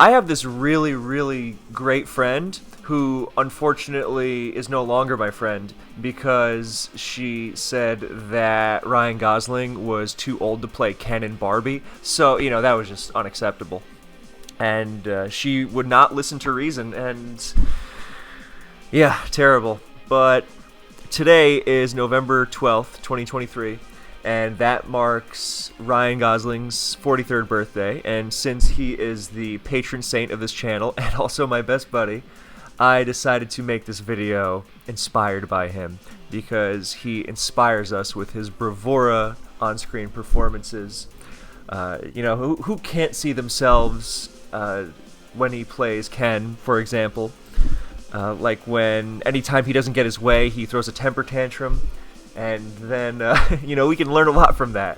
I have this really, really great friend who unfortunately is no longer my friend because she said that Ryan Gosling was too old to play Ken and Barbie. So, that was just unacceptable. And she would not listen to reason, and yeah, terrible. But today is November 12th, 2023. And that marks Ryan Gosling's 43rd birthday, and since he is the patron saint of this channel and also my best buddy, I decided to make this video inspired by him because he inspires us with his bravura on-screen performances. Who can't see themselves when he plays Ken, for example? Like when anytime he doesn't get his way, he throws a temper tantrum. And then, we can learn a lot from that.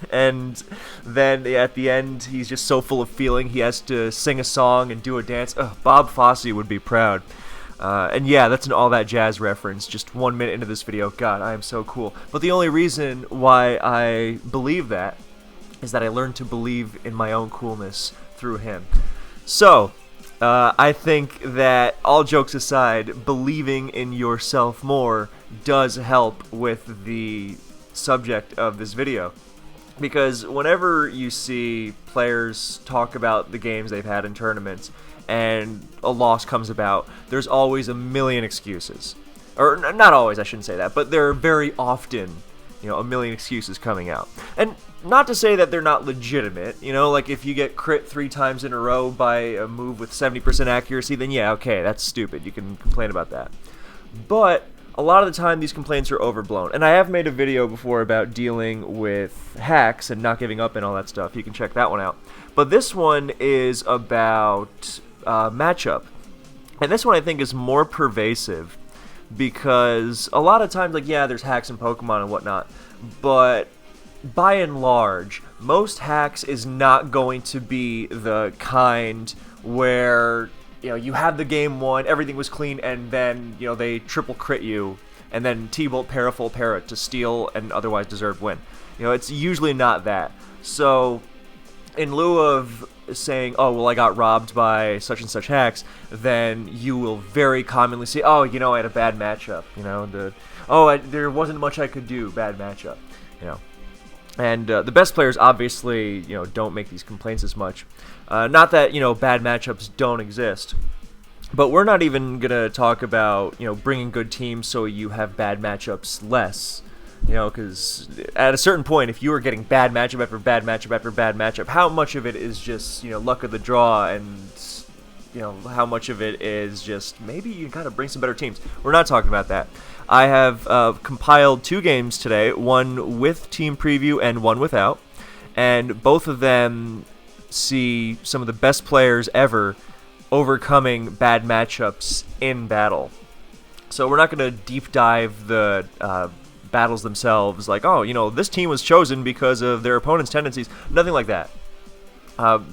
And then at the end, he's just so full of feeling, he has to sing a song and do a dance. Bob Fosse would be proud. And yeah, that's an All That Jazz reference, just 1 minute into this video. God, I am so cool. But the only reason why I believe that is that I learned to believe in my own coolness through him. So, I think that, all jokes aside, believing in yourself more does help with the subject of this video. Because whenever you see players talk about the games they've had in tournaments and a loss comes about, there's always a million excuses. Or, not always, I shouldn't say that, but there are very often, a million excuses coming out. And not to say that they're not legitimate, like if you get crit 3 times in a row by a move with 70% accuracy, then yeah, okay, that's stupid. You can complain about that. But a lot of the time, these complaints are overblown. And I have made a video before about dealing with hacks and not giving up and all that stuff. You can check that one out. But this one is about matchup. And this one I think is more pervasive because a lot of times, like, yeah, there's hacks in Pokemon and whatnot, but by and large, most hacks is not going to be the kind where you have the game won, everything was clean, and then they triple crit you, and then T-Bolt Parafull Para to steal an otherwise deserved win. It's usually not that. So, in lieu of saying, oh, well, I got robbed by such and such hacks, then you will very commonly say, oh, I had a bad matchup. There wasn't much I could do, bad matchup. And the best players obviously, don't make these complaints as much. Not that, bad matchups don't exist. But we're not even going to talk about, bringing good teams so you have bad matchups less. Because at a certain point, if you are getting bad matchup after bad matchup after bad matchup, how much of it is just, luck of the draw and, how much of it is just maybe you gotta bring some better teams. We're not talking about that. I have compiled 2 games today, one with team preview and one without, and both of them see some of the best players ever overcoming bad matchups in battle. So we're not going to deep dive the battles themselves, like, oh, this team was chosen because of their opponent's tendencies. Nothing like that.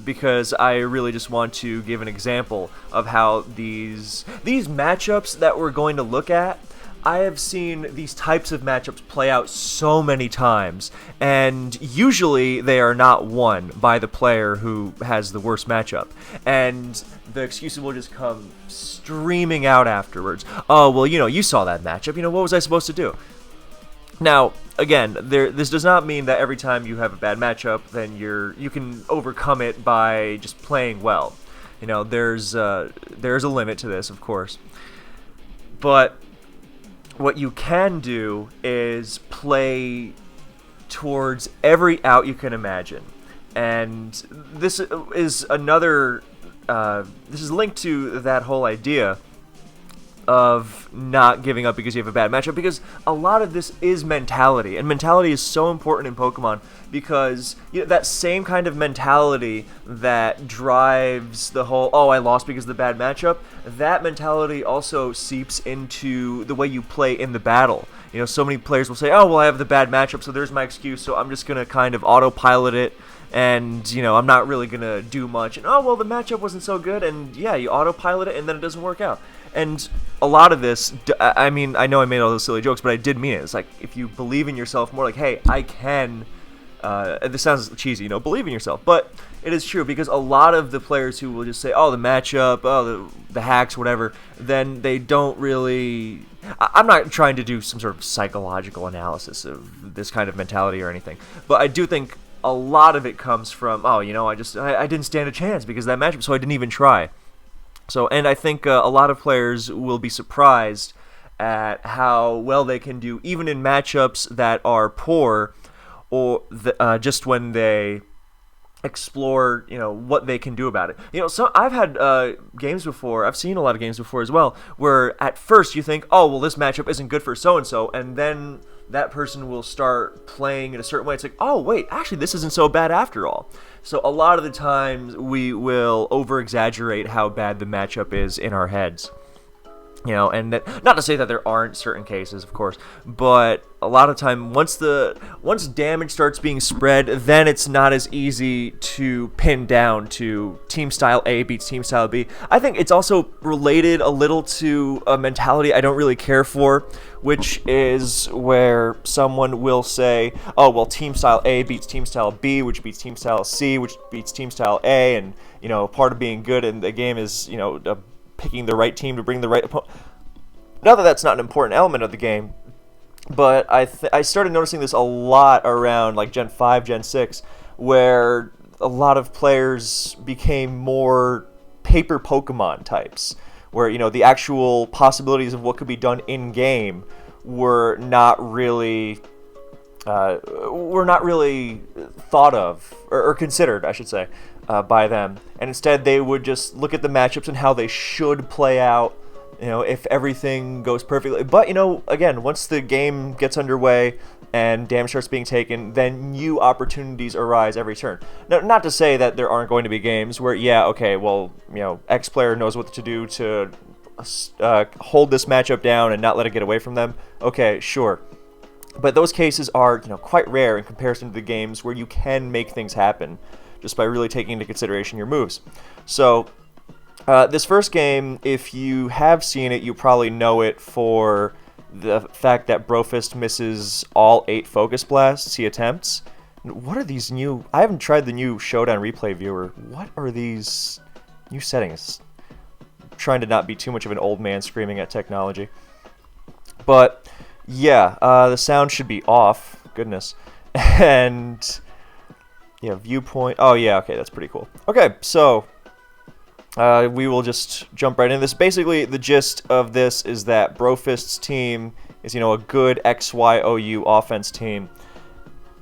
Because I really just want to give an example of how these matchups that we're going to look at, I have seen these types of matchups play out so many times, and usually they are not won by the player who has the worst matchup, and the excuses will just come streaming out afterwards. Oh, well, you saw that matchup, what was I supposed to do? Now, again, this does not mean that every time you have a bad matchup, then you can overcome it by just playing well. There's a limit to this, of course. But what you can do is play towards every out you can imagine. And this is another, this is linked to that whole idea of not giving up because you have a bad matchup, because a lot of this is mentality, and mentality is so important in Pokemon because that same kind of mentality that drives the whole, oh, I lost because of the bad matchup, that mentality also seeps into the way you play in the battle. So many players will say, oh, well, I have the bad matchup, so there's my excuse, so I'm just going to kind of autopilot it, and, I'm not really going to do much, and, oh, well, the matchup wasn't so good, and, yeah, you autopilot it, and then it doesn't work out. And a lot of this, I mean, I know I made all those silly jokes, but I did mean it. It's like, if you believe in yourself more, like, hey, I can This sounds cheesy, believe in yourself, but it is true, because a lot of the players who will just say, oh, the matchup, oh, the hacks, whatever, then they don't really... I'm not trying to do some sort of psychological analysis of this kind of mentality or anything, but I do think a lot of it comes from, oh, I didn't stand a chance because of that matchup, so I didn't even try. So, and I think a lot of players will be surprised at how well they can do, even in matchups that are poor, or just when they explore, what they can do about it. So I've had games before, I've seen a lot of games before as well, where at first you think, oh, well, this matchup isn't good for so-and-so, and then that person will start playing in a certain way. It's like, oh, wait, actually, this isn't so bad after all. So a lot of the times we will over-exaggerate how bad the matchup is in our heads. And that, not to say that there aren't certain cases, of course, but a lot of time, once damage starts being spread, then it's not as easy to pin down to team style A beats team style B. I think it's also related a little to a mentality I don't really care for, which is where someone will say, oh, well, team style A beats team style B, which beats team style C, which beats team style A, and, part of being good in the game is, picking the right team to bring the right opponent. Not that that's not an important element of the game, but I started noticing this a lot around like Gen 5, Gen 6, where a lot of players became more paper Pokemon types, where the actual possibilities of what could be done in game were not really thought of or considered, I should say, by them, and instead they would just look at the matchups and how they should play out, if everything goes perfectly. But again, once the game gets underway and damage starts being taken, then new opportunities arise every turn. Now, not to say that there aren't going to be games where, yeah, okay, well, X player knows what to do to hold this matchup down and not let it get away from them. Okay, sure. But those cases are, quite rare in comparison to the games where you can make things happen just by really taking into consideration your moves. So, this first game, if you have seen it, you probably know it for the fact that Brofist misses all 8 Focus Blasts he attempts. What are these new... I haven't tried the new Showdown Replay Viewer. What are these new settings? I'm trying to not be too much of an old man screaming at technology. But, yeah, the sound should be off. Goodness. And... yeah, viewpoint. Oh, yeah, okay, that's pretty cool. Okay, so we will just jump right into this. Basically, the gist of this is that Brofist's team is, a good XYOU offense team.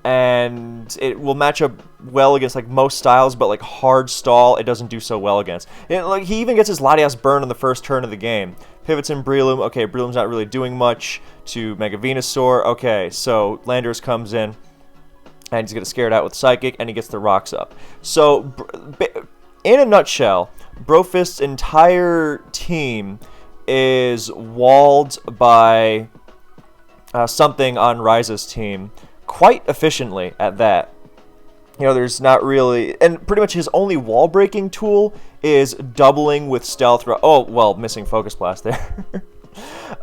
And it will match up well against, like, most styles, but, like, hard stall, it doesn't do so well against. Like, he even gets his Latias burn on the first turn of the game. Pivots in Breloom. Okay, Breloom's not really doing much to Mega Venusaur. Okay, so Landorus comes in. And he's going to scare it out with Psychic, and he gets the rocks up. So, in a nutshell, Brofist's entire team is walled by something on Ryza's team quite efficiently at that. There's not really... and pretty much his only wall-breaking tool is doubling with Stealth... oh, well, missing Focus Blast there.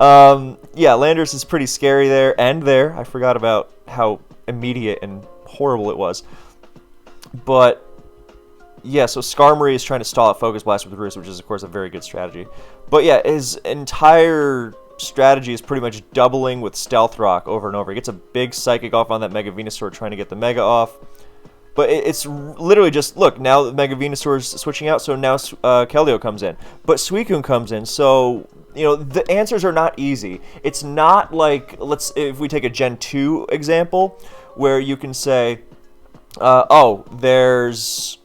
Yeah, Landorus is pretty scary there, and there. I forgot about how immediate and horrible it was. But yeah, so Skarmory is trying to stall out Focus Blast with Roost, which is of course a very good strategy. But yeah, his entire strategy is pretty much doubling with Stealth Rock over and over. He gets a big Psychic off on that Mega Venusaur trying to get the Mega off. But it's literally just, look, now the Mega Venusaur is switching out, so now Keldeo comes in. But Suicune comes in, so, the answers are not easy. It's not like, if we take a Gen 2 example, where you can say, oh, there's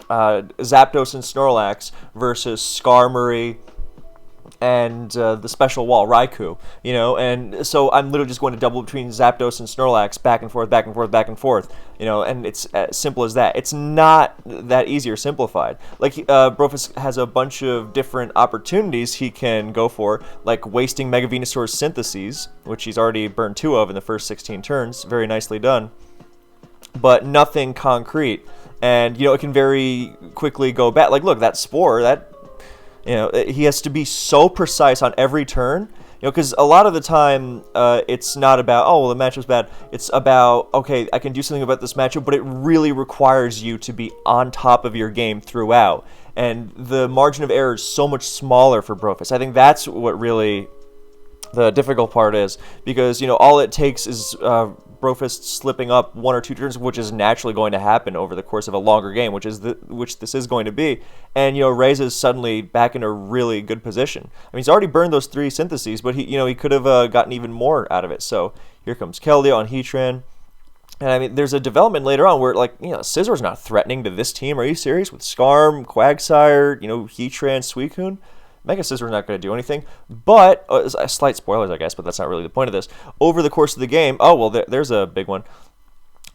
Zapdos and Snorlax versus Skarmory and the special wall, Raikou, and so I'm literally just going to double between Zapdos and Snorlax, back and forth, back and forth, back and forth, and it's as simple as that. It's not that easy or simplified. Like, Brofist has a bunch of different opportunities he can go for, like wasting Mega Venusaur's Syntheses, which he's already burned 2 of in the first 16 turns, very nicely done, but nothing concrete, and, it can very quickly go back. Like, look, that Spore, that... he has to be so precise on every turn You know, because a lot of the time, it's not about, oh, well, the matchup's bad. It's about, okay, I can do something about this matchup, but it really requires you to be on top of your game throughout. And the margin of error is so much smaller for Brofist. I think that's what really the difficult part is, because, you know, all it takes is Brofist slipping up 1 or 2 turns, which is naturally going to happen over the course of a longer game, which this is going to be. And, you know, Reiza's suddenly back in a really good position. I mean, he's already burned those 3 syntheses, but he could have gotten even more out of it. So here comes Keldeo on Heatran. And I mean, there's a development later on where, like, you know, Scissor's not threatening to this team. Are you serious? With Skarm, Quagsire, you know, Heatran, Suicune? Mega Scissor's not going to do anything, but slight spoilers, I guess, but that's not really the point of this. Over the course of the game, oh, well, there's a big one.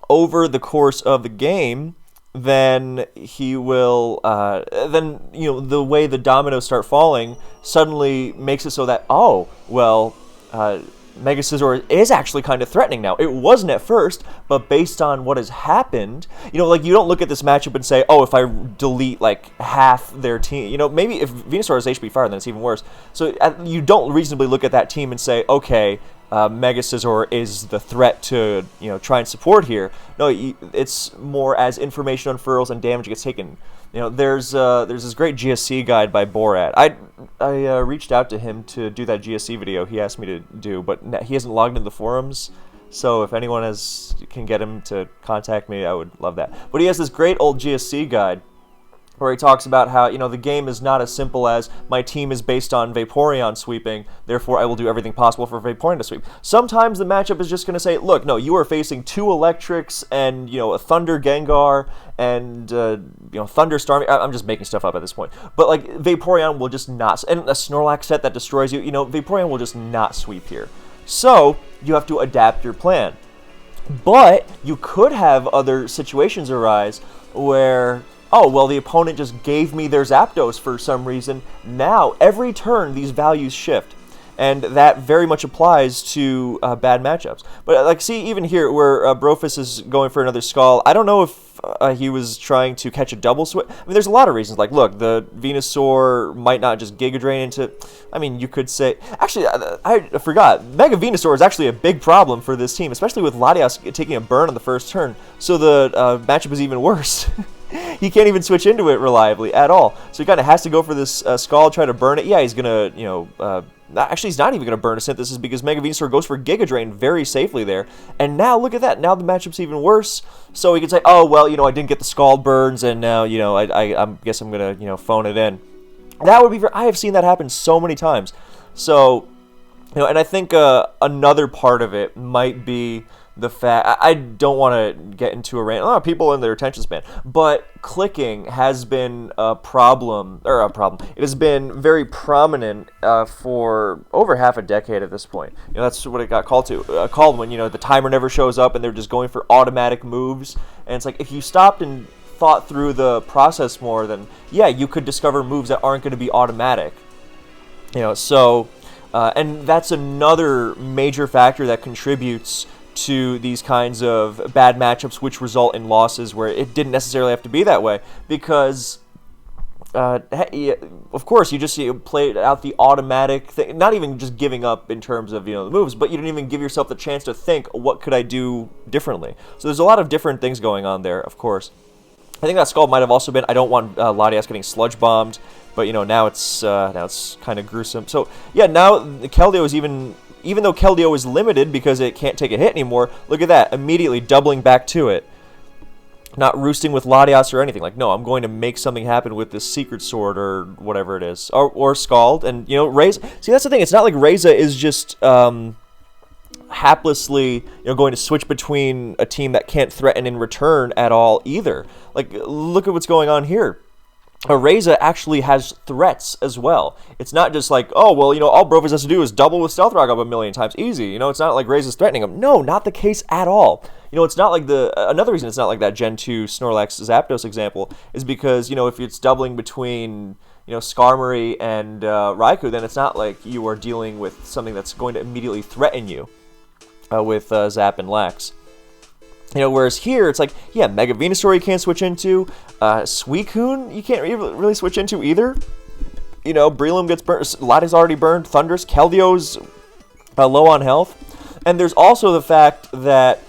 Over the course of the game, then he will, then, you know, the way the dominoes start falling suddenly makes it so that, oh, well, Mega Scizor is actually kind of threatening now. It wasn't at first, but based on what has happened, you know, like, you don't look at this matchup and say, oh, if I delete, like, half their team, you know, maybe if Venusaur is HP Fire, then it's even worse. So you don't reasonably look at that team and say, okay, Mega Scizor is the threat to, you know, try and support here. No, it's more as information unfurls and damage gets taken. You know, there's this great GSC guide by Borat. I reached out to him to do that GSC video he asked me to do, but he hasn't logged into the forums. So if anyone can get him to contact me, I would love that. But he has this great old GSC guide where he talks about how, you know, the game is not as simple as my team is based on Vaporeon sweeping, therefore I will do everything possible for Vaporeon to sweep. Sometimes the matchup is just going to say, look, no, you are facing 2 Electrics and, you know, a Thunder Gengar and, you know, Thunder Storm. I'm just making stuff up at this point. But, like, Vaporeon will just not, and a Snorlax set that destroys you, you know, Vaporeon will just not sweep here. So, you have to adapt your plan. But you could have other situations arise where, oh, well, the opponent just gave me their Zapdos for some reason. Now, every turn, these values shift. And that very much applies to bad matchups. But, like, see, even here, where Brofist is going for another Skull, I don't know if he was trying to catch a double switch. I mean, there's a lot of reasons. Like, look, the Venusaur might not just Giga Drain into... I mean, you could say... Actually, I forgot. Mega Venusaur is actually a big problem for this team, especially with Latias taking a burn on the first turn. So the matchup is even worse. He can't even switch into it reliably at all. So he kind of has to go for this Skull, try to burn it. Yeah, he's going to, you know... actually, he's not even going to burn a Synthesis because Mega Venusaur goes for Giga Drain very safely there. And now, look at that. Now the matchup's even worse. So he can say, oh, well, you know, I didn't get the Scald burns, and now, you know, I guess I'm going to, you know, phone it in. That would be... I have seen that happen so many times. So, you know, and I think another part of it might be the fact... I don't want to get into a rant. A lot of people in their attention span. But clicking has been a problem. It has been very prominent for over half a decade at this point. You know, that's what it got called when, you know, the timer never shows up and they're just going for automatic moves. And it's like, if you stopped and thought through the process more, then, yeah, you could discover moves that aren't going to be automatic. You know, so... and that's another major factor that contributes to these kinds of bad matchups which result in losses where it didn't necessarily have to be that way, because of course you played out the automatic thing, not even just giving up in terms of, you know, the moves, but you didn't even give yourself the chance to think, what could I do differently? So there's a lot of different things going on there, of course. I think that Skull might have also been, I don't want Latias getting sludge bombed, but, you know, now it's kind of gruesome. So yeah, now Keldeo is even though Keldeo is limited because it can't take a hit anymore, look at that, immediately doubling back to it. Not roosting with Latias or anything. Like, no, I'm going to make something happen with this Secret Sword or whatever it is. Or Scald. And, you know, Reiza... See, that's the thing. It's not like Reiza is just haplessly, you know, going to switch between a team that can't threaten in return at all either. Like, look at what's going on here. Reiza actually has threats as well. It's not just like, oh, well, you know, all Brofist has to do is double with Stealth Rock up a million times. Easy. You know, it's not like Reiza's threatening him. No, not the case at all. You know, it's not like another reason it's not like that Gen 2 Snorlax Zapdos example is because, you know, if it's doubling between, you know, Skarmory and Raikou, then it's not like you are dealing with something that's going to immediately threaten you with Zap and Lax. You know, whereas here, it's like, yeah, Mega Venusaur you can't switch into. Suicune you can't really switch into either. you know, Breloom gets burned. Latia's already burned. Thundurus, Keldio's low on health. And there's also the fact that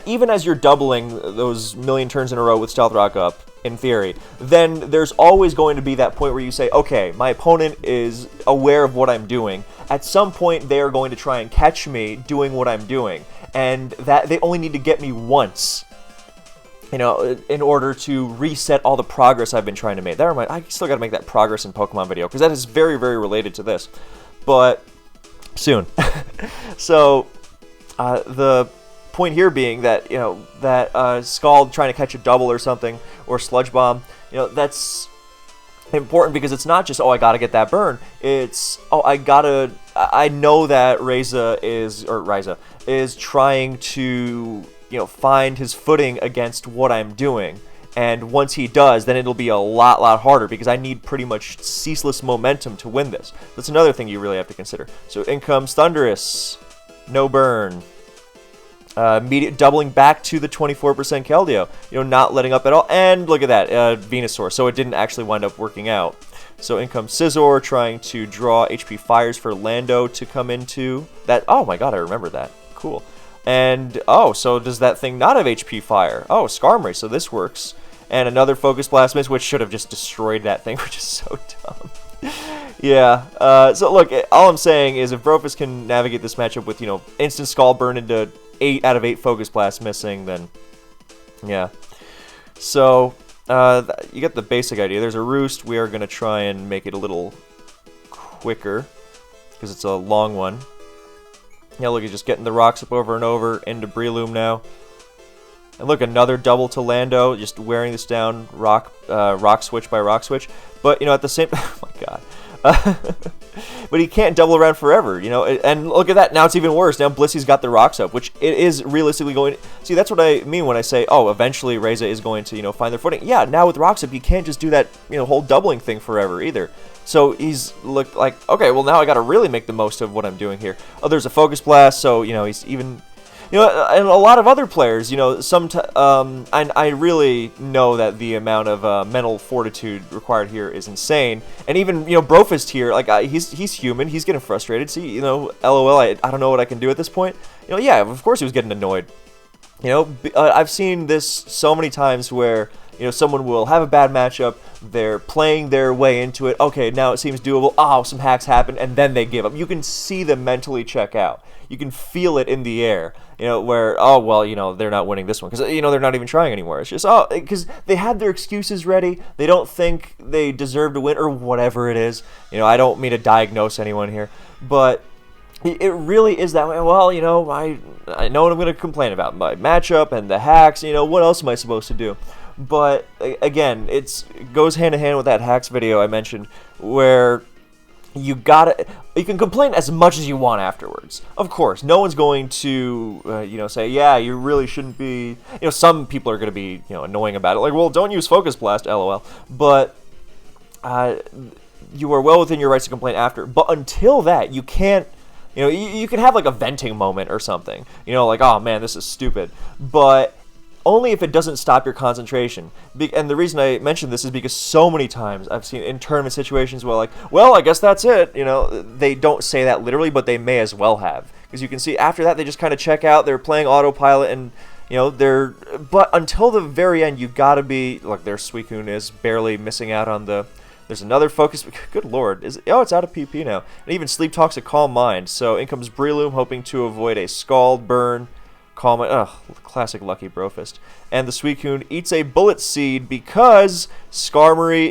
even as you're doubling those million turns in a row with Stealth Rock up, in theory, then there's always going to be that point where you say, okay, my opponent is aware of what I'm doing. At some point, they are going to try and catch me doing what I'm doing. And that they only need to get me once, you know, in order to reset all the progress I've been trying to make. That reminds, I still got to make that progress in Pokemon video, because that is very, very related to this. But soon. So, the point here being that, you know, that Scald trying to catch a double or something, or Sludge Bomb, you know, that's important because it's not just, oh, I gotta get that burn. It's, oh, I know that Ryza is trying to, you know, find his footing against what I'm doing. And once he does, then it'll be a lot harder because I need pretty much ceaseless momentum to win this. That's another thing you really have to consider. So in comes Thundurus, no burn. Immediate doubling back to the 24% Keldeo, you know, not letting up at all. And look at that, Venusaur. So it didn't actually wind up working out. So in comes Scizor, trying to draw HP Fires for Lando to come into that. Oh my god, I remember that. Cool. And, oh, so does that thing not have HP Fire? Oh, Skarmory, so this works. And another Focus Blast miss, which should have just destroyed that thing, which is so dumb. Yeah, so look, all I'm saying is if Brofus can navigate this matchup with, you know, instant Scald Burn into 8 out of 8 Focus Blasts missing, then, yeah. So, you get the basic idea. There's a Roost. We are going to try and make it a little quicker, because it's a long one. Yeah, look, he's just getting the rocks up over and over into Breloom now. And look, another double to Lando, just wearing this down, rock switch by rock switch. But, you know, at the same... oh, my God. But he can't double around forever, you know. And look at that. Now it's even worse. Now Blissey's got the rocks up, which it is realistically going to... See, that's what I mean when I say, oh, eventually Ryza is going to, you know, find their footing. Yeah, now with rocks up, you can't just do that, you know, whole doubling thing forever either. So he's looked like, okay, well, now I got to really make the most of what I'm doing here. Oh, there's a Focus Blast, so, you know, he's even... You know, and a lot of other players, you know, I really know that the amount of mental fortitude required here is insane. And even, you know, Brofist here, like, he's human, he's getting frustrated. See, you know, LOL, I don't know what I can do at this point. You know, yeah, of course he was getting annoyed. You know, I've seen this so many times where, you know, someone will have a bad matchup, they're playing their way into it, okay, now it seems doable, oh, some hacks happen, and then they give up. You can see them mentally check out. You can feel it in the air, you know, where, oh, well, you know, they're not winning this one, because, you know, they're not even trying anymore. It's just, oh, because they had their excuses ready, they don't think they deserve to win, or whatever it is. You know, I don't mean to diagnose anyone here, but... It really is that way. Well, you know, I know what I'm going to complain about. My matchup and the hacks, you know, what else am I supposed to do? But, again, it goes hand in hand with that hacks video I mentioned, where you can complain as much as you want afterwards. Of course, no one's going to, you know, say, yeah, you really shouldn't be, you know, some people are going to be, you know, annoying about it. Like, well, don't use Focus Blast, LOL. But, you are well within your rights to complain after. But until that, you can't, you know, you can have, like, a venting moment or something. You know, like, oh, man, this is stupid. But only if it doesn't stop your concentration. And the reason I mention this is because so many times I've seen in tournament situations where, like, well, I guess that's it. You know, they don't say that literally, but they may as well have. Because you can see after that, they just kind of check out. They're playing autopilot and, you know, but until the very end, you got to be, look, their Suicune is barely missing out on the... There's another Focus. Good lord. Oh, it's out of PP now. And even Sleep Talks a Calm Mind. So in comes Breloom, hoping to avoid a Scald Burn. Calm Mind. Ugh, classic Lucky Brofist. And the Suicune eats a Bullet Seed because Skarmory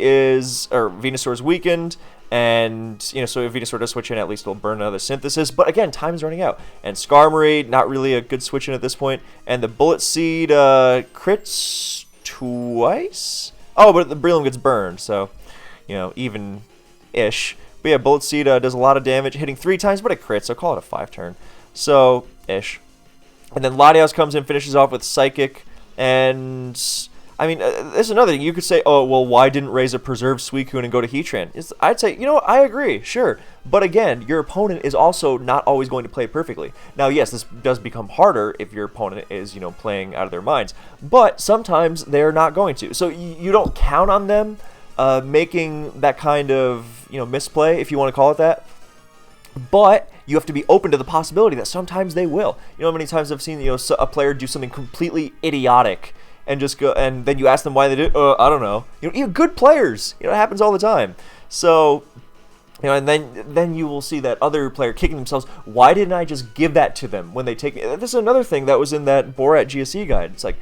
or Venusaur is weakened. And, you know, so if Venusaur does switch in, at least it'll burn another Synthesis. But again, time is running out. And Skarmory, not really a good switch in at this point. And the Bullet Seed crits twice? Oh, but the Breloom gets burned, so... You know, even-ish. But yeah, Bullet Seed does a lot of damage, hitting 3 times, but it crits, so call it a 5-turn. So, ish. And then Latios comes in, finishes off with Psychic, and... I mean, there's another thing. You could say, oh, well, why didn't Ryza preserve Suicune and go to Heatran? I'd say, you know what, I agree, sure. But again, your opponent is also not always going to play perfectly. Now, yes, this does become harder if your opponent is, you know, playing out of their minds. But sometimes they're not going to. So you don't count on them making that kind of, misplay, if you want to call it that. But you have to be open to the possibility that sometimes they will. You know how many times I've seen, a player do something completely idiotic and just go, and then you ask them why they did. I don't know. Even good players. It happens all the time. So, and then you will see that other player kicking themselves. Why didn't I just give that to them when they take me? This is another thing that was in that Borat GSE guide. It's like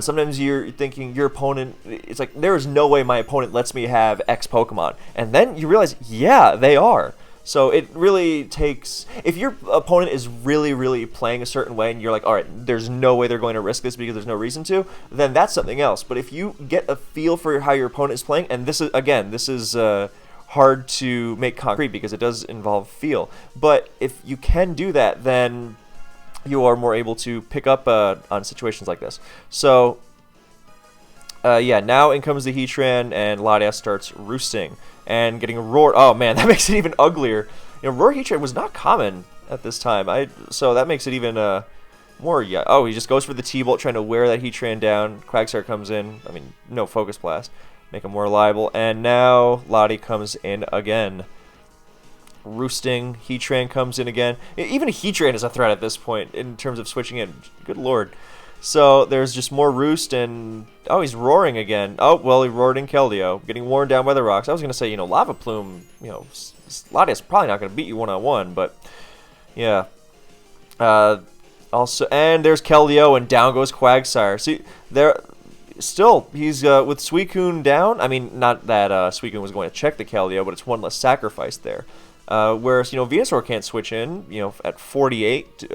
sometimes you're thinking your opponent. It's like there is no way my opponent lets me have X Pokemon, and then you realize, yeah, they are. So it really takes, if your opponent is really, really playing a certain way and you're like, all right, there's no way they're going to risk this because there's no reason to, then that's something else. But if you get a feel for how your opponent is playing, and this is hard to make concrete because it does involve feel. But if you can do that, then you are more able to pick up on situations like this. So, now in comes the Heatran, and Latias starts roosting and getting roared. Oh man, that makes it even uglier. Roar Heatran was not common at this time. So that makes it even more. Yeah. Oh, he just goes for the T-Bolt, trying to wear that Heatran down. Quagsire comes in. I mean, no Focus Blast, make him more reliable. And now Lottie comes in again. Roosting. Heatran comes in again. Even Heatran is a threat at this point in terms of switching in. Good lord. So there's just more Roost, and oh, he's roaring again. Oh, well, he roared in Keldeo, getting worn down by the rocks. I was going to say, Lava Plume, Latias probably not going to beat you one-on-one, but yeah. Also, and there's Keldeo, and down goes Quagsire. See, he's with Suicune down. I mean, not that Suicune was going to check the Keldeo, but it's one less sacrifice there. Whereas, Venusaur can't switch in, at 48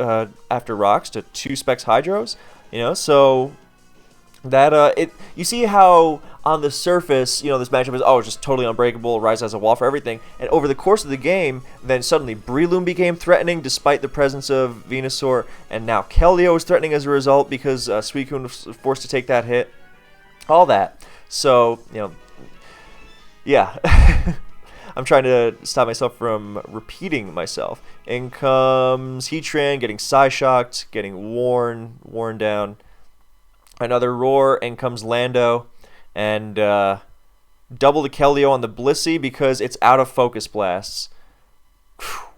after rocks to 2 Specs Hydros. So that you see how on the surface, this matchup is it's just totally unbreakable, Rise as a wall for everything, and over the course of the game, then suddenly Breloom became threatening despite the presence of Venusaur, and now Keldeo is threatening as a result because Suicune was forced to take that hit. All that. So, yeah. I'm trying to stop myself from repeating myself. In comes Heatran, getting Psyshocked, getting worn down. Another roar, and comes Lando, and double the Keldeo on the Blissey because it's out of Focus Blasts.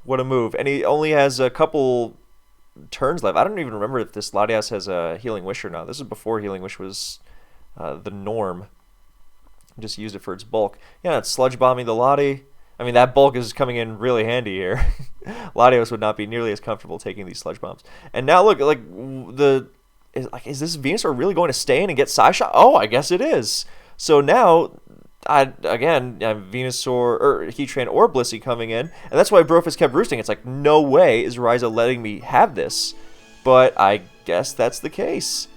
What a move. And he only has a couple turns left. I don't even remember if this Latias has a Healing Wish or not. This is before Healing Wish was the norm. Just used it for its bulk. Yeah, it's Sludge Bombing the Lottie. I mean, that bulk is coming in really handy here. Latios would not be nearly as comfortable taking these Sludge Bombs. And now look, is this Venusaur really going to stay in and get Psyshot? Oh, I guess it is. So now, Venusaur or Heatran or Blissey coming in, and that's why Brofist kept roosting. It's like, no way is Ryza letting me have this. But I guess that's the case.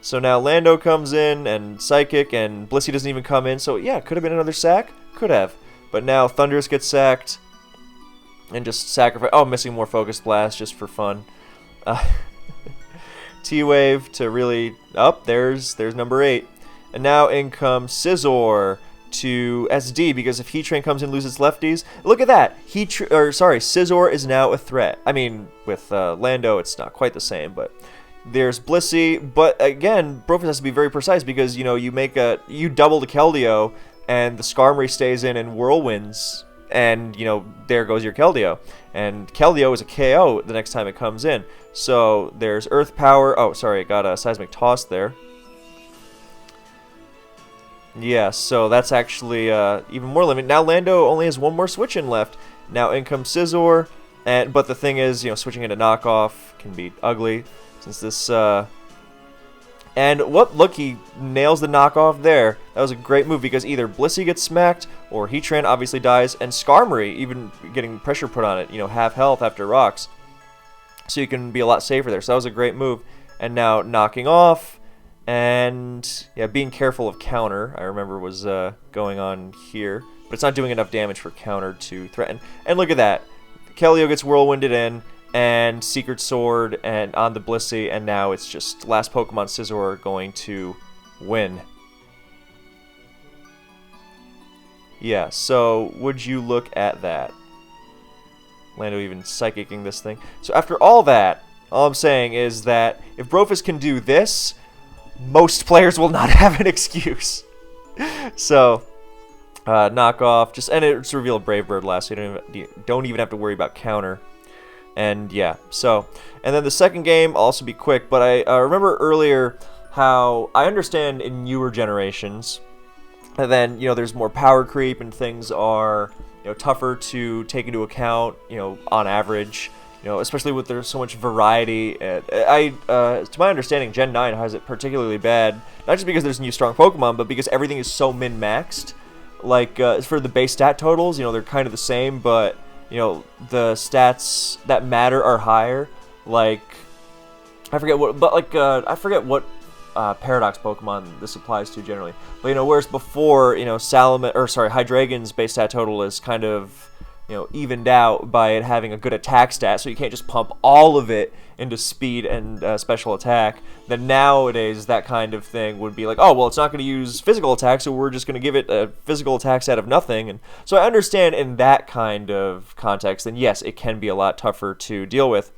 So now Lando comes in, and Psychic, and Blissey doesn't even come in. So yeah, could have been another sack. Could have. But now Thundurus gets sacked. And just sacrifice. Oh, missing more Focus Blast just for fun. T-Wave to really... there's number 8. And now in comes Scizor to SD, because if Heatran comes in and loses lefties... Look at that! Scizor is now a threat. I mean, with Lando, it's not quite the same, but... There's Blissey, but again, Brofist has to be very precise because, you double the Keldeo, and the Skarmory stays in and whirlwinds, and, there goes your Keldeo. And Keldeo is a KO the next time it comes in. So, there's Earth Power. Oh, sorry, it got a Seismic Toss there. Yeah, so that's actually even more limited. Now Lando only has one more switch in left. Now in comes Scizor, but the thing is, switching into knockoff can be ugly. Since this, look, he nails the knockoff there. That was a great move because either Blissey gets smacked or Heatran obviously dies, and Skarmory even getting pressure put on it, half health after rocks. So you can be a lot safer there. So that was a great move. And now knocking off, and yeah, being careful of counter, I remember was going on here. But it's not doing enough damage for counter to threaten. And look at that. Keldeo gets whirlwinded in. And Secret Sword and on the Blissey, and now it's just last Pokemon Scizor going to win. Yeah, so would you look at that? Lando even psychicking this thing. So after all that, all I'm saying is that if Brofist can do this, most players will not have an excuse. So, knockoff, and it's revealed Brave Bird last, so you don't even have to worry about counter. And yeah, so, and then the second game, I'll also be quick, but I remember earlier how I understand in newer generations, and then, there's more power creep and things are, tougher to take into account, on average, especially with there's so much variety. To my understanding, Gen 9 has it particularly bad, not just because there's new strong Pokemon, but because everything is so min-maxed. Like, for the base stat totals, they're kind of the same, but, the stats that matter are higher. Like, I forget what Paradox Pokemon this applies to generally. But, whereas before, Hydreigon's base stat total is kind of, evened out by it having a good attack stat, so you can't just pump all of it into speed and special attack. Then nowadays, that kind of thing would be like, oh, well, it's not going to use physical attack, so we're just going to give it a physical attack stat of nothing. And so I understand in that kind of context, then yes, it can be a lot tougher to deal with.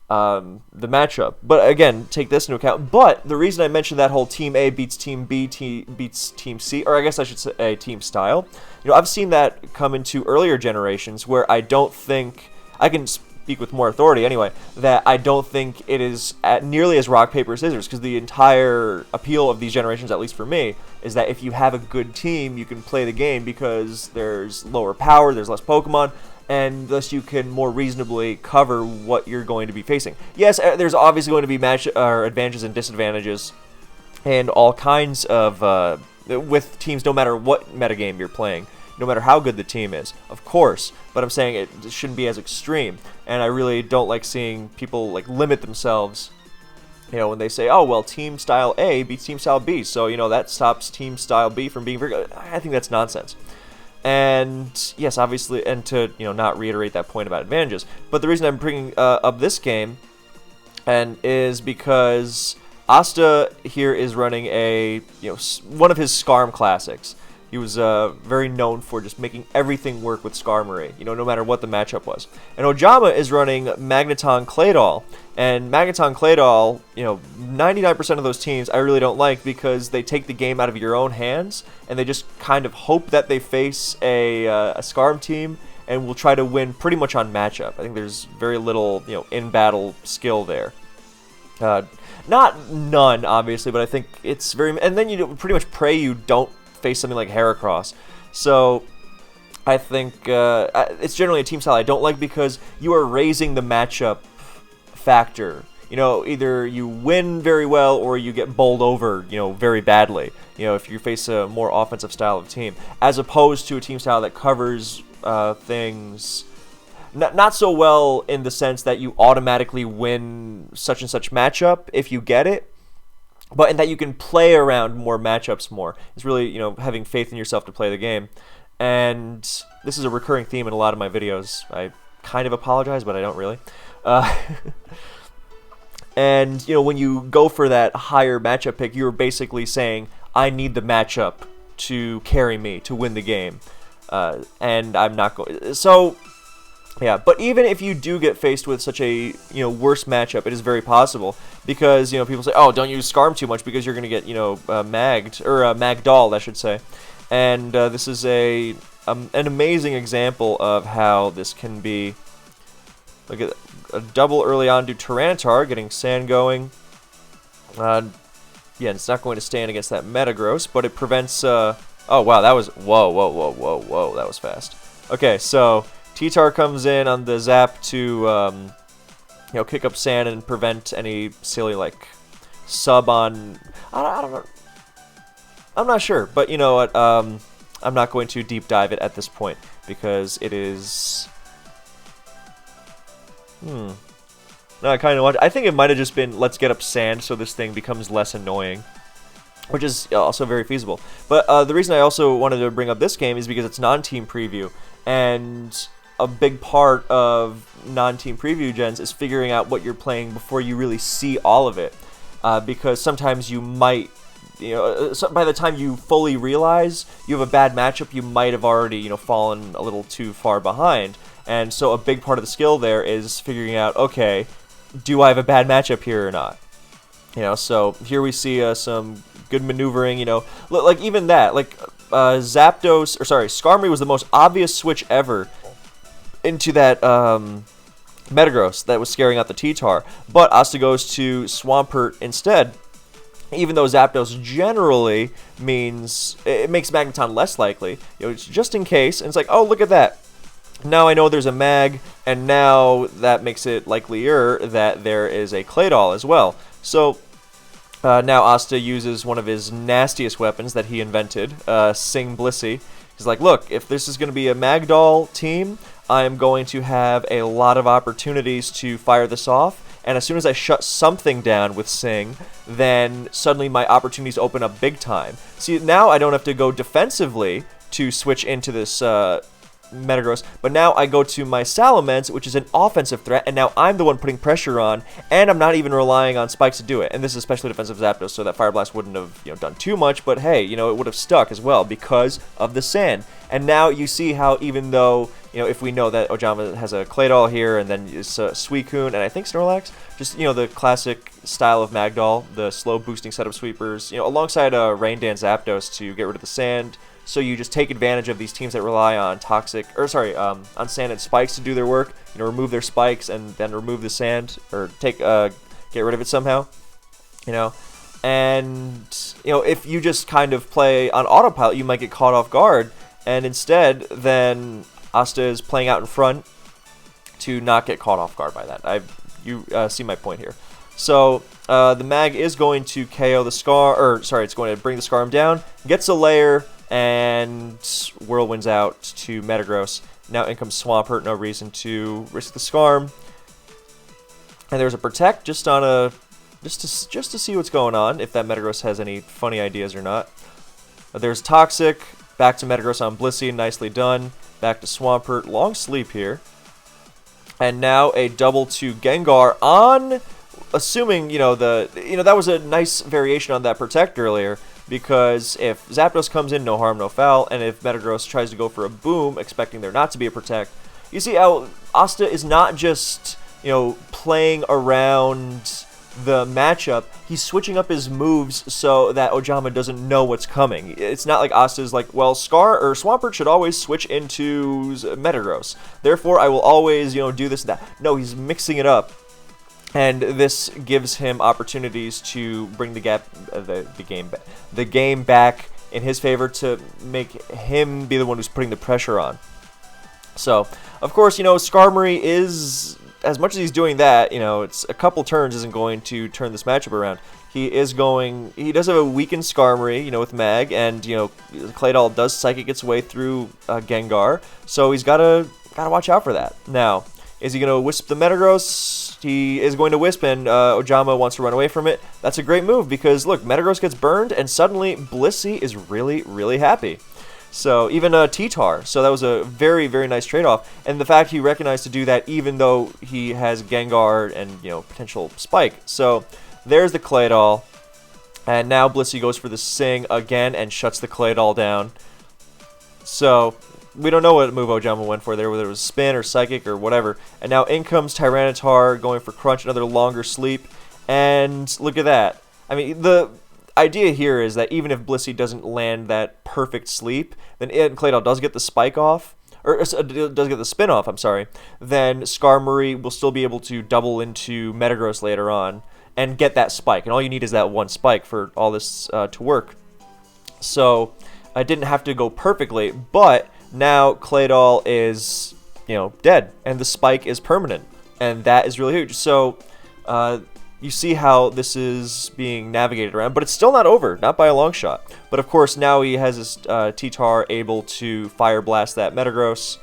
The matchup. But again, take this into account. But the reason I mentioned that whole Team A beats Team B, beats Team C, or I guess I should say team style, I've seen that come into earlier generations where I don't think, I can speak with more authority anyway, that I don't think it is nearly as rock, paper, scissors, because the entire appeal of these generations, at least for me, is that if you have a good team, you can play the game because there's lower power, there's less Pokemon, and thus you can more reasonably cover what you're going to be facing. Yes, there's obviously going to be advantages and disadvantages, and all kinds of with teams, no matter what metagame you're playing, no matter how good the team is, of course. But I'm saying it shouldn't be as extreme, and I really don't like seeing people limit themselves. When they say, oh, well, Team Style A beats Team Style B, so that stops Team Style B from being very good. I think that's nonsense. And yes, obviously, and to not reiterate that point about advantages, but the reason I'm bringing up this game is because Asta here is running a one of his Skarm classics. He was very known for just making everything work with Skarmory, no matter what the matchup was. And Ojama is running Magneton Claydol. And Magneton Claydol, 99% of those teams I really don't like because they take the game out of your own hands and they just kind of hope that they face a Skarm team and will try to win pretty much on matchup. I think there's very little, in-battle skill there. Not none, obviously, but I think it's very... And then you pretty much pray you don't face something like Heracross. So I think it's generally a team style I don't like because you are raising the matchup factor. Either you win very well or you get bowled over, very badly. If you face a more offensive style of team, as opposed to a team style that covers things not so well in the sense that you automatically win such and such matchup if you get it, but in that you can play around more matchups more. It's really, having faith in yourself to play the game. And this is a recurring theme in a lot of my videos. I kind of apologize, but I don't really. And, when you go for that higher matchup pick, you're basically saying, I need the matchup to carry me, to win the game. And I'm not going... So... Yeah, but even if you do get faced with such a, worse matchup, it is very possible because, people say, oh, don't use Skarm too much because you're going to get, magged, or Magdoll, I should say. And this is an amazing example of how this can be. Look at a double early on to Tyranitar, getting Sand going. Yeah, it's not going to stand against that Metagross, but it prevents, oh, wow, that was, whoa, that was fast. Okay, so... T-Tar comes in on the zap to, kick up Sand and prevent any silly, sub on... I don't know. I'm not sure, but you know what? I'm not going to deep dive it at this point because it is... No, I kind of want... I think it might have just been, let's get up Sand so this thing becomes less annoying, which is also very feasible. But the reason I also wanted to bring up this game is because it's non-team preview, and... a big part of non-team preview gens is figuring out what you're playing before you really see all of it, because sometimes you might, by the time you fully realize you have a bad matchup, you might have already, fallen a little too far behind, and so a big part of the skill there is figuring out, okay, do I have a bad matchup here or not? So here we see some good maneuvering, like even that, Zapdos, or sorry, Skarmory was the most obvious switch ever into that Metagross that was scaring out the T-Tar, but Asta goes to Swampert instead. Even though Zapdos generally means it makes Magneton less likely, it's just in case. And it's like, oh, look at that. Now I know there's a Mag, and now that makes it likelier that there is a Claydol as well. So now Asta uses one of his nastiest weapons that he invented, Sing Blissey. He's like, look, if this is going to be a Magdoll team, I'm going to have a lot of opportunities to fire this off. And as soon as I shut something down with Sing, then suddenly my opportunities open up big time. See, now I don't have to go defensively to switch into this Metagross, but now I go to my Salamence, which is an offensive threat, and now I'm the one putting pressure on, and I'm not even relying on Spikes to do it. And this is especially defensive Zapdos, so that Fire Blast wouldn't have done too much, but hey, it would have stuck as well because of the sand. And now you see how even though, if we know that Ojama has a Claydol here, and then it's Suicune, and I think Snorlax, just, the classic style of Magdoll, the slow boosting setup sweepers, alongside Rain Dance Zapdos to get rid of the sand. So you just take advantage of these teams that rely on on sand and spikes to do their work. Remove their spikes and then remove the sand, or get rid of it somehow. And if you just kind of play on autopilot, you might get caught off guard. And instead, then Asta is playing out in front to not get caught off guard by that. You see my point here. So the Mag is going to KO the it's going to bring the Scarm down, gets a layer, and Whirlwinds out to Metagross. Now in comes Swampert, no reason to risk the Scarm. And there's a Protect just to see what's going on, if that Metagross has any funny ideas or not. There's Toxic, back to Metagross on Blissey, nicely done. Back to Swampert, long sleep here. And now a double to Gengar on, assuming, that was a nice variation on that Protect earlier. Because if Zapdos comes in, no harm, no foul, and if Metagross tries to go for a Boom, expecting there not to be a Protect, you see how Asta is not just, playing around the matchup, he's switching up his moves so that Ojama doesn't know what's coming. It's not like Asta's like, well, Swampert should always switch into Metagross. Therefore, I will always, do this and that. No, he's mixing it up. And this gives him opportunities to bring the game back in his favor, to make him be the one who's putting the pressure on. So, of course, Skarmory is, as much as he's doing that, it's a couple turns isn't going to turn this matchup around. He does have a weakened Skarmory, with Mag, and, Claydol does Psychic its way through Gengar, so he's gotta watch out for that. Now, is he going to Wisp the Metagross? He is going to Wisp, and Ojama wants to run away from it. That's a great move, because, look, Metagross gets burned, and suddenly Blissey is really, really happy. So, even T-Tar. So that was a very, very nice trade-off. And the fact he recognized to do that, even though he has Gengar and, potential Spike. So, there's the Claydol. And now Blissey goes for the Sing again and shuts the Claydol down. So, we don't know what move Ojama went for there, whether it was Spin or Psychic or whatever. And now in comes Tyranitar going for Crunch, another longer sleep. And look at that. I mean, the idea here is that even if Blissey doesn't land that perfect sleep, then Claydol does get the spike off, or does get the spin off, I'm sorry, then Skarmory will still be able to double into Metagross later on and get that spike. And all you need is that one spike for all this to work. So I didn't have to go perfectly, but now Claydol is, dead, and the spike is permanent, and that is really huge. So you see how this is being navigated around, but it's still not over, not by a long shot. But of course, now he has his T-Tar able to Fire Blast that Metagross,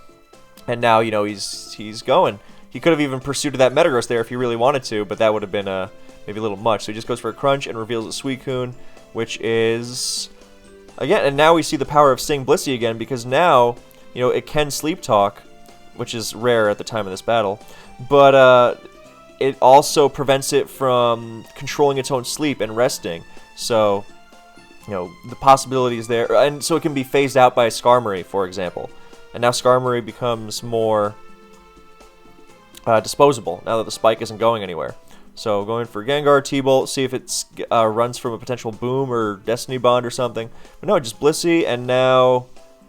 and now, he's going. He could have even pursued that Metagross there if he really wanted to, but that would have been maybe a little much. So he just goes for a Crunch and reveals a Suicune, which is, again, and now we see the power of Sing Blissey again, because now, it can Sleep Talk, which is rare at the time of this battle, but it also prevents it from controlling its own sleep and resting. So, the possibility is there, and so it can be phased out by Skarmory, for example. And now Skarmory becomes more disposable, now that the spike isn't going anywhere. So going for Gengar, T-Bolt, see if it runs from a potential Boom or Destiny Bond or something. But no, just Blissey, and now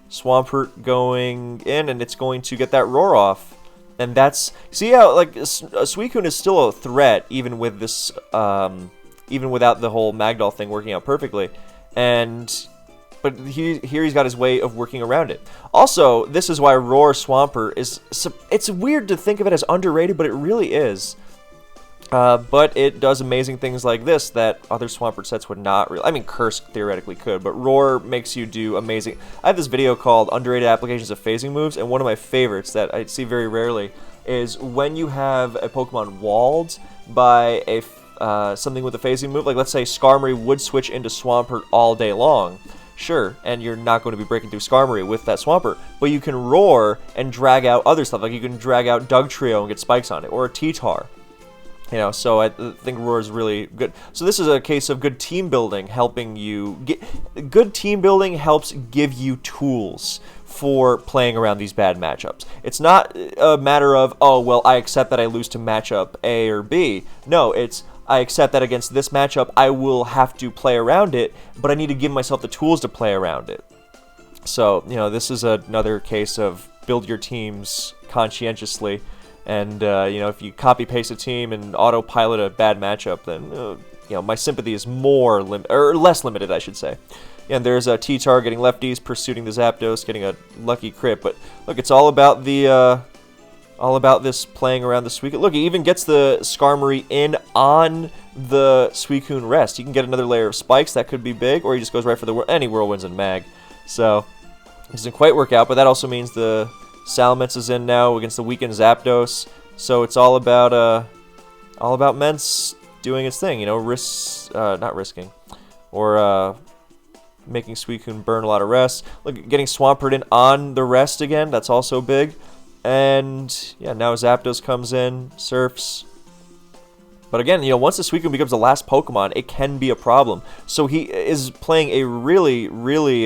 Swampert going in, and it's going to get that Roar off. And that's, see how, like, Suicune is still a threat, even with this, even without the whole Magdoll thing working out perfectly. But here he's got his way of working around it. Also, this is why Roar Swampert is, it's weird to think of it as underrated, but it really is. But it does amazing things like this that other Swampert sets would not really. I mean, Curse theoretically could, but Roar makes you do amazing. I have this video called Underrated Applications of Phasing Moves, and one of my favorites that I see very rarely is when you have a Pokemon walled by a something with a phasing move. Like, let's say Skarmory would switch into Swampert all day long. Sure, and you're not going to be breaking through Skarmory with that Swampert, but you can Roar and drag out other stuff. Like, you can drag out Dugtrio and get spikes on it, or a T-Tar. You know, so I think Roar is really good. So this is a case of good team building, helping you get. Good team building helps give you tools for playing around these bad matchups. It's not a matter of, oh, well, I accept that I lose to matchup A or B. No, it's, I accept that against this matchup, I will have to play around it, but I need to give myself the tools to play around it. So, you know, this is another case of build your teams conscientiously. And, you know, if you copy-paste a team and autopilot a bad matchup, then, you know, my sympathy is more less limited, I should say. And there's a T-Tar getting lefties, pursuing the Zapdos, getting a lucky crit. But, look, it's all about the, all about this playing around the Suicune. Look, he even gets the Skarmory in on the Suicune rest. You can get another layer of spikes, that could be big, or he just goes right for the any Whirlwinds and Mag. So, it doesn't quite work out, but that also means the Salamence is in now against the weakened Zapdos, so it's all about Mence doing its thing, you know, not risking, or making Suicune burn a lot of rest. Look, getting Swampert in on the rest again, that's also big. And yeah, now Zapdos comes in, surfs. But again, you know, once the Suicune becomes the last Pokemon, it can be a problem. So he is playing a really, really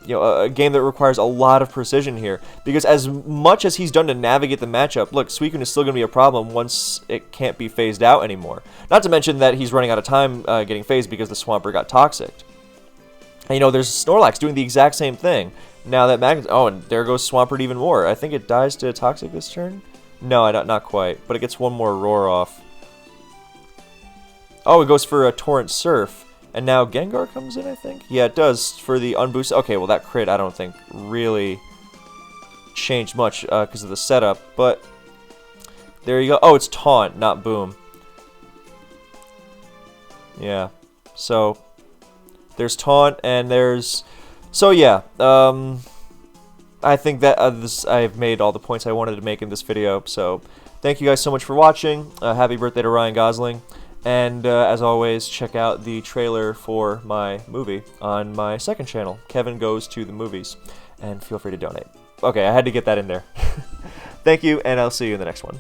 you know, a game that requires a lot of precision here. Because as much as he's done to navigate the matchup, look, Suicune is still going to be a problem once it can't be phased out anymore. Not to mention that he's running out of time getting phased because the Swampert got toxic. And, you know, there's Snorlax doing the exact same thing. Now that oh, and there goes Swampert even more. I think it dies to toxic this turn? No, not quite. But it gets one more Roar off. Oh, it goes for a Torrent Surf. And now Gengar comes in, I think? Yeah, it does for the unboost. Okay, well, that crit, I don't think, really changed much because of the setup. But there you go. Oh, it's Taunt, not Boom. Yeah. So, there's Taunt, and there's... So, yeah. I think that I've made all the points I wanted to make in this video. So, thank you guys so much for watching. Happy birthday to Ryan Gosling. And as always, check out the trailer for my movie on my second channel, Kevin Goes to the Movies, and feel free to donate. Okay, I had to get that in there. Thank you, and I'll see you in the next one.